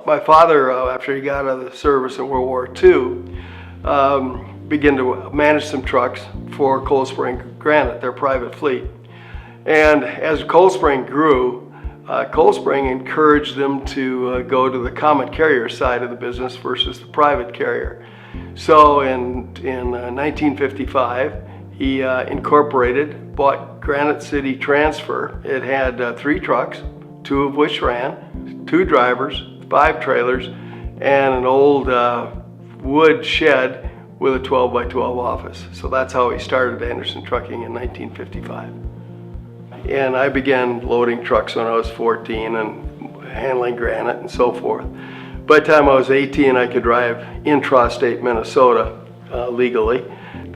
My father, after he got out of the service in World War II, began to manage some trucks for Cold Spring Granite, their private fleet. And as Cold Spring grew, Cold Spring encouraged them to go to the common carrier side of the business versus the private carrier. So in 1955, he incorporated, bought Granite City Transfer. It had 3 trucks, 2 of which ran, 2 drivers, 5 trailers, and an old wood shed with a 12 by 12 office. So that's how he started Anderson Trucking in 1955. And I began loading trucks when I was 14 and handling granite and so forth. By the time I was 18, I could drive intra-state Minnesota legally.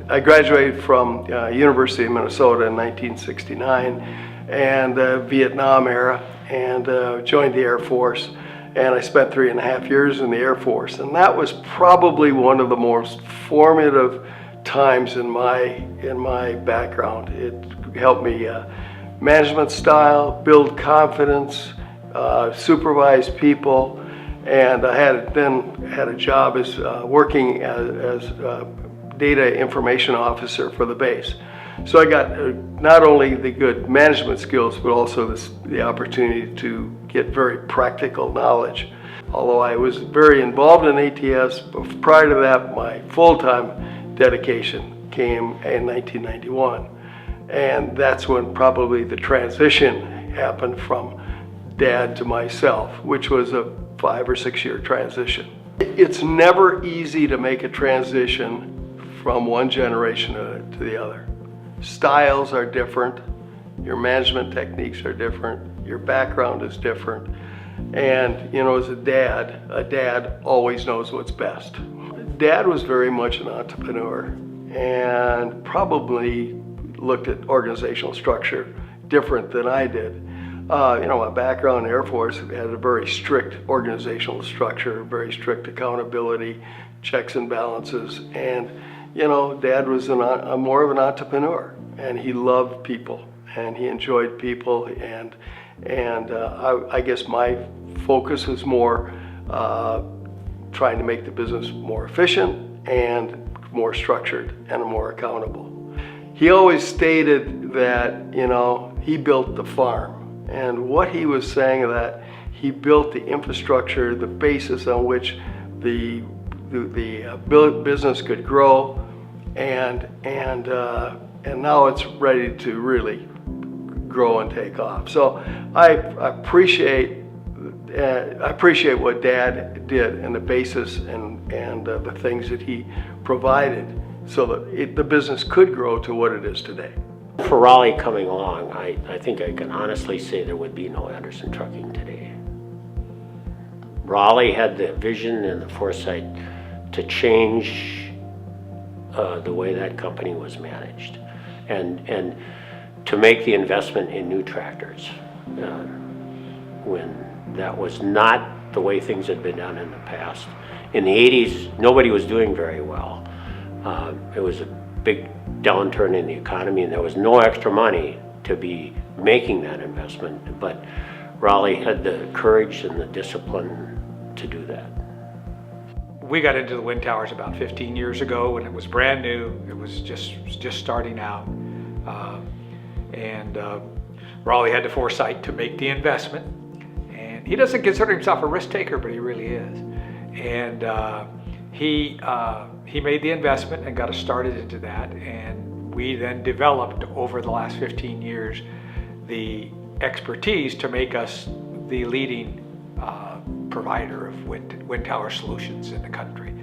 I graduated from University of Minnesota in 1969 and Vietnam era, and joined the Air Force. And I spent 3.5 years in the Air Force, and that was probably one of the most formative times in my background. It helped me management style, build confidence, supervise people, and I had a job as working as data information officer for the base. So I got not only the good management skills, but also the opportunity to get very practical knowledge. Although I was very involved in ATS, but prior to that, my full-time dedication came in 1991. And that's when probably the transition happened from Dad to myself, which was a 5 or 6 year transition. It's never easy to make a transition from one generation to the other. Styles are different, your management techniques are different, your background is different, and as a dad always knows what's best. Dad was very much an entrepreneur and probably looked at organizational structure different than I did. My background in the Air Force had a very strict organizational structure, very strict accountability, checks and balances, and Dad was more of an entrepreneur, and he loved people, and he enjoyed people, and I guess my focus was more trying to make the business more efficient and more structured and more accountable. He always stated that, he built the farm, and what he was saying of that, he built the infrastructure, the basis on which the business could grow, and now it's ready to really grow and take off. So I appreciate what Dad did and the basis and the things that he provided so that the business could grow to what it is today. For Raleigh coming along, I think I can honestly say there would be no Anderson Trucking today. Raleigh had the vision and the foresight to change the way that company was managed, and to make the investment in new tractors when that was not the way things had been done in the past. In the 80s, nobody was doing very well. It was a big downturn in the economy, and there was no extra money to be making that investment, but Raleigh had the courage and the discipline to do that. We got into the wind towers about 15 years ago when it was brand new. It was just starting out. Raleigh had the foresight to make the investment. And he doesn't consider himself a risk taker, but he really is. And he made the investment and got us started into that. And we then developed over the last 15 years the expertise to make us the leading provider of wind tower solutions in the country.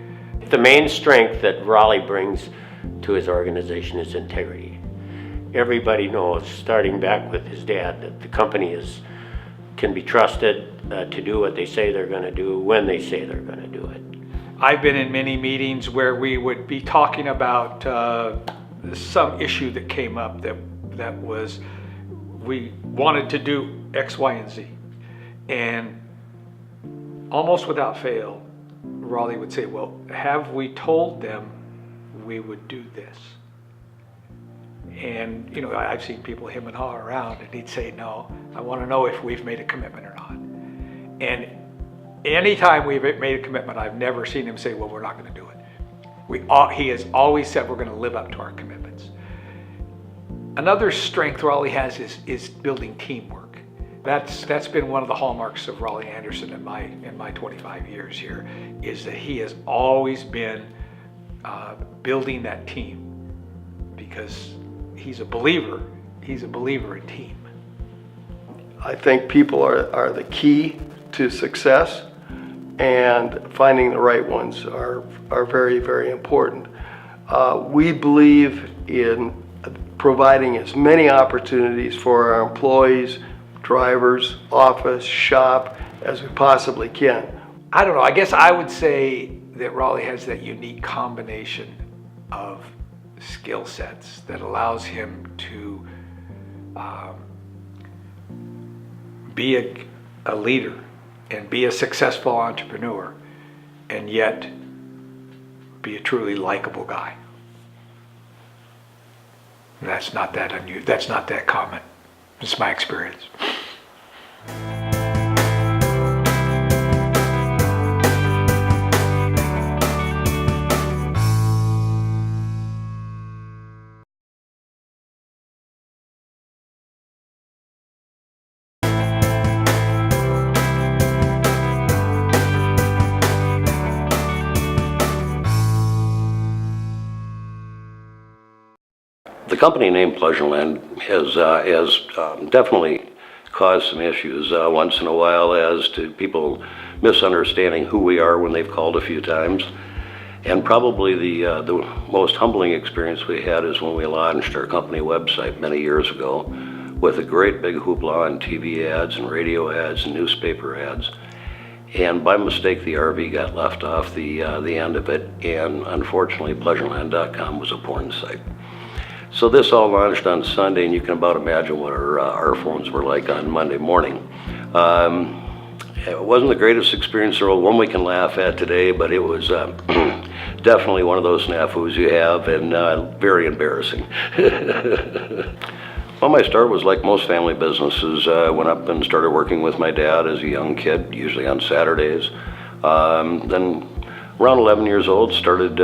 The main strength that Raleigh brings to his organization is integrity. Everybody knows, starting back with his dad, that the company can be trusted to do what they say they're going to do when they say they're going to do it. I've been in many meetings where we would be talking about some issue that came up that was, we wanted to do X, Y, and Z. And almost without fail, Raleigh would say, well, have we told them we would do this? And, I've seen people him and haw around, and he'd say, no, I want to know if we've made a commitment or not. And anytime we've made a commitment, I've never seen him say, well, we're not going to do it. He has always said we're going to live up to our commitments. Another strength Raleigh has is building teamwork. That's been one of the hallmarks of Raleigh Anderson in my 25 years here, is that he has always been building that team, because he's a believer in team. I think people are the key to success, and finding the right ones are very, very important. We believe in providing as many opportunities for our employees, drivers, office, shop, as we possibly can. I don't know, I guess I would say that Raleigh has that unique combination of skill sets that allows him to be a leader and be a successful entrepreneur, and yet be a truly likable guy. That's not that unusual. That's not that common. It's my experience. The company name Pleasureland has definitely caused some issues once in a while as to people misunderstanding who we are when they've called a few times. And probably the most humbling experience we had is when we launched our company website many years ago with a great big hoopla on TV ads and radio ads and newspaper ads. And by mistake, the RV got left off the end of it, and unfortunately, Pleasureland.com was a porn site. So this all launched on Sunday, and you can about imagine what our phones were like on Monday morning. It wasn't the greatest experience in the world, one we can laugh at today, but it was definitely one of those snafus you have, and very embarrassing. Well, my start was like most family businesses. I went up and started working with my dad as a young kid, usually on Saturdays. Then around 11 years old, started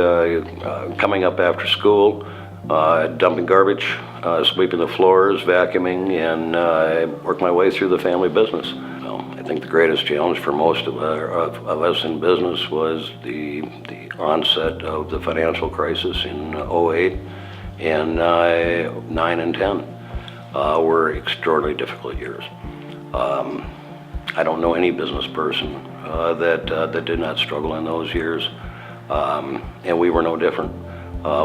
coming up after school, dumping garbage, sweeping the floors, vacuuming, and I worked my way through the family business. Well, I think the greatest challenge for most of us in business was the onset of the financial crisis in '08, and 9 and 10 were extraordinarily difficult years. I don't know any business person that did not struggle in those years, and we were no different.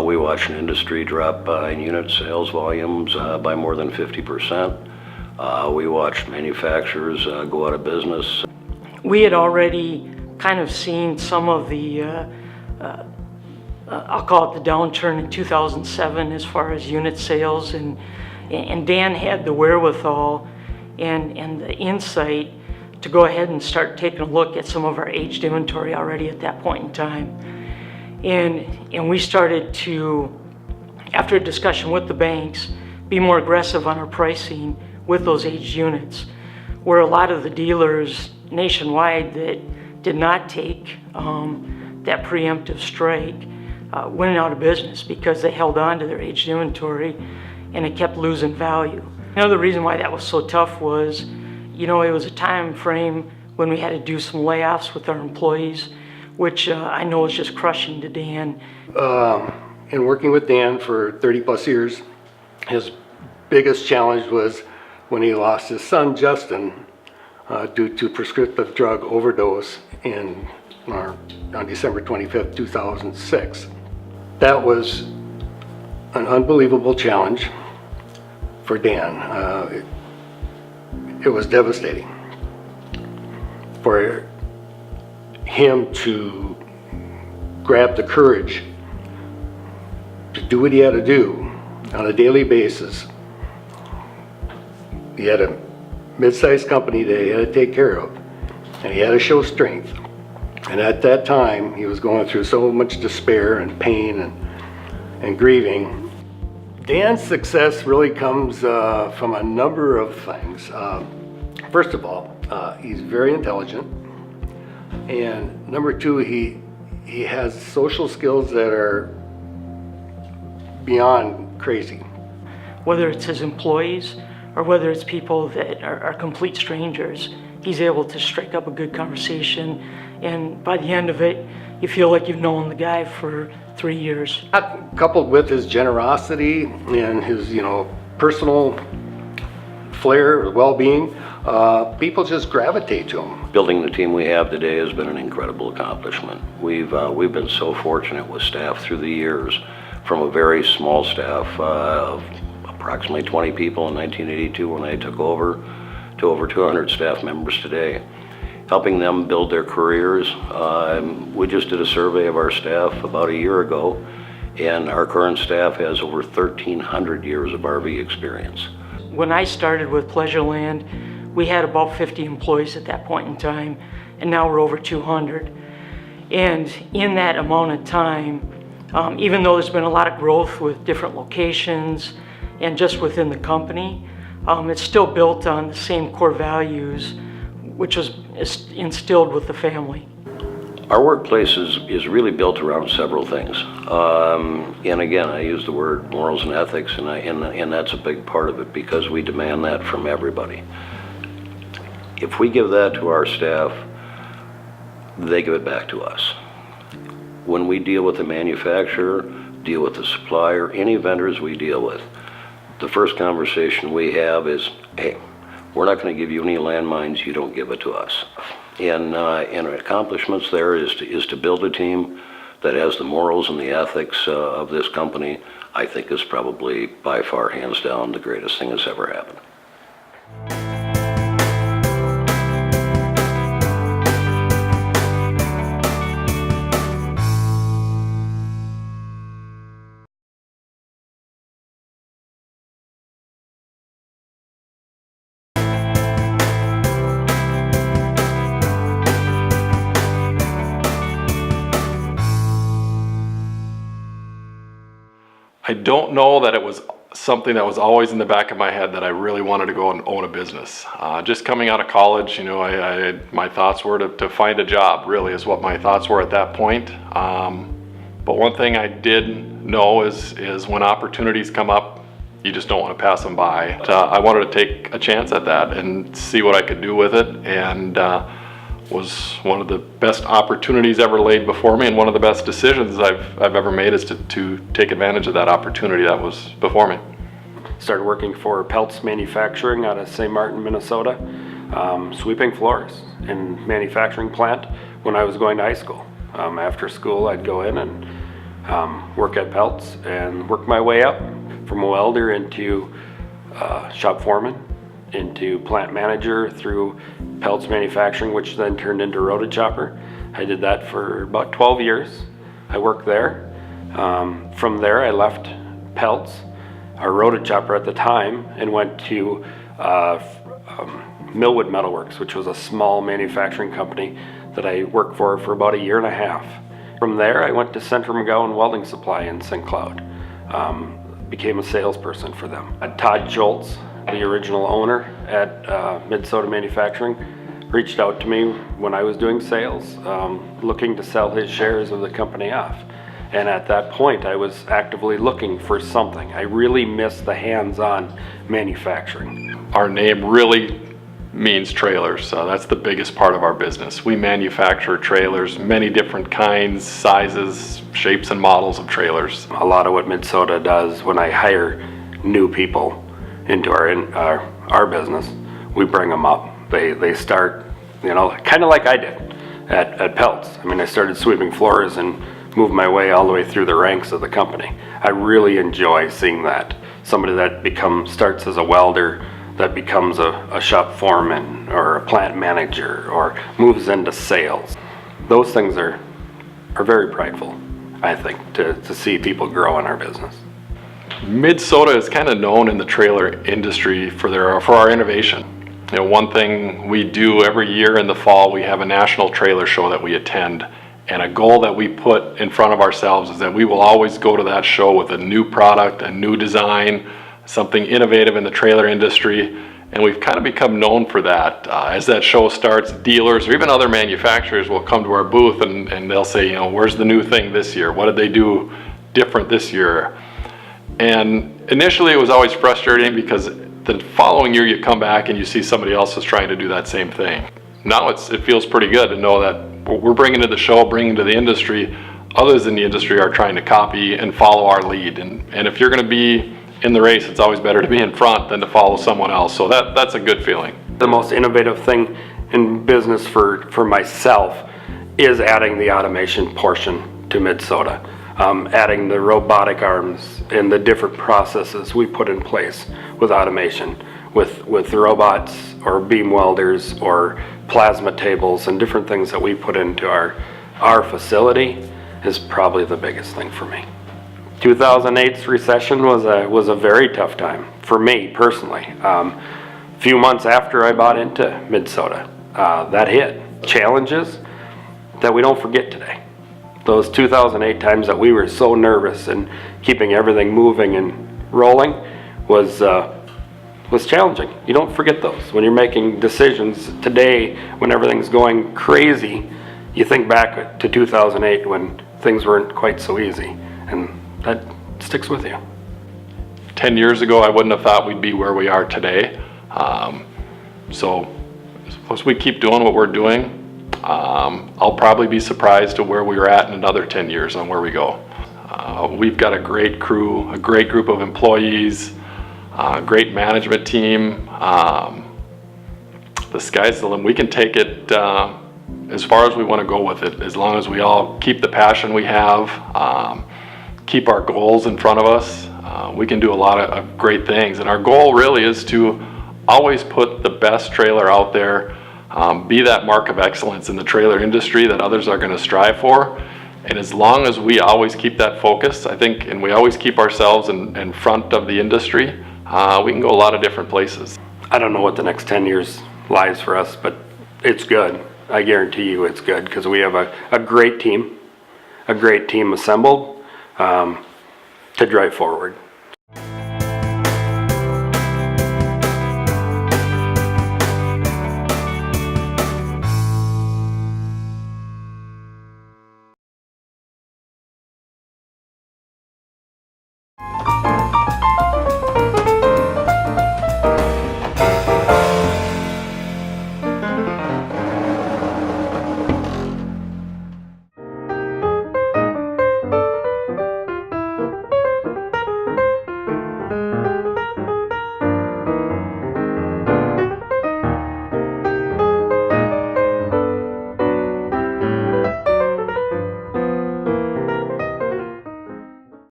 We watched an industry drop in unit sales volumes by more than 50%. We watched manufacturers go out of business. We had already kind of seen some of the, I'll call it the downturn in 2007 as far as unit sales, and Dan had the wherewithal and the insight to go ahead and start taking a look at some of our aged inventory already at that point in time. And we started to, after a discussion with the banks, be more aggressive on our pricing with those aged units, where a lot of the dealers nationwide that did not take that preemptive strike went out of business because they held on to their aged inventory and it kept losing value. Another reason why that was so tough was, it was a time frame when we had to do some layoffs with our employees, which I know is just crushing to Dan. In working with Dan for 30 plus years, his biggest challenge was when he lost his son, Justin, due to prescriptive drug overdose on December 25th, 2006. That was an unbelievable challenge for Dan. It was devastating for him to grab the courage to do what he had to do on a daily basis. He had a mid-sized company that he had to take care of, and he had to show strength. And at that time, he was going through so much despair and pain and grieving. Dan's success really comes from a number of things. First of all, he's very intelligent. And number two, he has social skills that are beyond crazy. Whether it's his employees or whether it's people that are complete strangers, he's able to strike up a good conversation, and by the end of it, you feel like you've known the guy for 3 years. Coupled with his generosity and his, personal flair, well-being, people just gravitate to him. Building the team we have today has been an incredible accomplishment. We've been so fortunate with staff through the years, from a very small staff of approximately 20 people in 1982 when I took over, to over 200 staff members today, helping them build their careers. We just did a survey of our staff about a year ago, and our current staff has over 1,300 years of RV experience. When I started with Pleasureland, we had about 50 employees at that point in time, and now we're over 200. And in that amount of time, even though there's been a lot of growth with different locations and just within the company, it's still built on the same core values, which was instilled with the family. Our workplace is really built around several things. And again, I use the word morals and ethics, and that's a big part of it because we demand that from everybody. If we give that to our staff, they give it back to us. When we deal with the manufacturer, deal with the supplier, any vendors we deal with, the first conversation we have is, hey, we're not going to give you any landmines, you don't give it to us. And accomplishments there is to build a team that has the morals and the ethics of this company. I think is probably by far, hands down, the greatest thing that's ever happened. I don't know that it was something that was always in the back of my head that I really wanted to go and own a business. Just coming out of college, my thoughts were to find a job, really is what my thoughts were at that point. But one thing I did know is when opportunities come up, you just don't want to pass them by. I wanted to take a chance at that and see what I could do with it, and was one of the best opportunities ever laid before me, and one of the best decisions I've ever made is to take advantage of that opportunity that was before me. Started working for Pelts Manufacturing out of St. Martin, Minnesota, sweeping floors in manufacturing plant when I was going to high school. After school, I'd go in and work at Pelts and work my way up from a welder into shop foreman, into plant manager through Pelts Manufacturing, which then turned into Rota Chopper. I did that for about 12 years. I worked there. From there, I left Pelts, our Rota Chopper at the time, and went to Millwood Metalworks, which was a small manufacturing company that I worked for about a year and a half. From there, I went to Central McGowan Welding Supply in St. Cloud. Became a salesperson for them. Todd Schultz, the original owner at MidSoda Manufacturing, reached out to me when I was doing sales, looking to sell his shares of the company off. And at that point, I was actively looking for something. I really missed the hands-on manufacturing. Our name really means trailers, so that's the biggest part of our business. We manufacture trailers, many different kinds, sizes, shapes and models of trailers. A lot of what MidSoda does when I hire new people into our business, we bring them up. They start, kind of like I did at Pelts. I mean, I started sweeping floors and moved my way all the way through the ranks of the company. I really enjoy seeing that. Somebody that starts as a welder, that becomes a shop foreman or a plant manager or moves into sales. Those things are very prideful, I think, to see people grow in our business. MidSoda is kind of known in the trailer industry for our innovation. One thing we do every year in the fall, we have a national trailer show that we attend, and a goal that we put in front of ourselves is that we will always go to that show with a new product, a new design, something innovative in the trailer industry, And we've kind of become known for that. As that show starts, dealers or even other manufacturers will come to our booth and they'll say, you know, where's the new thing this year? What did they do different this year? And initially it was always frustrating because the following year you come back and you see somebody else is trying to do that same thing. Now it feels pretty good to know that what we're bringing to the show, bringing to the industry, others in the industry are trying to copy and follow our lead. And if you're going to be in the race, it's always better to be in front than to follow someone else. So that's a good feeling. The most innovative thing in business for myself is adding the automation portion to MidSoda. Adding the robotic arms and the different processes we put in place with automation, with robots or beam welders or plasma tables and different things that we put into our facility is probably the biggest thing for me. 2008's recession was a very tough time for me personally. Few months after I bought into MidSoda, that hit. Challenges that we don't forget today. Those 2008 times that we were so nervous and keeping everything moving and rolling was challenging. You don't forget those. When you're making decisions today, when everything's going crazy, you think back to 2008 when things weren't quite so easy, and that sticks with you. 10 years ago, I wouldn't have thought we'd be where we are today. So as we keep doing what we're doing, I'll probably be surprised to where we were at in another 10 years on where we go. We've got a great crew, a great group of employees, a great management team. The sky's the limit. We can take it as far as we want to go with it, as long as we all keep the passion we have, keep our goals in front of us. We can do a lot of great things. And our goal really is to always put the best trailer out there, be that mark of excellence in the trailer industry that others are going to strive for. And as long as we always keep that focus, I think, and we always keep ourselves in front of the industry, we can go a lot of different places. I don't know what the next 10 years lies for us, but it's good. I guarantee you it's good because we have a great team assembled to drive forward.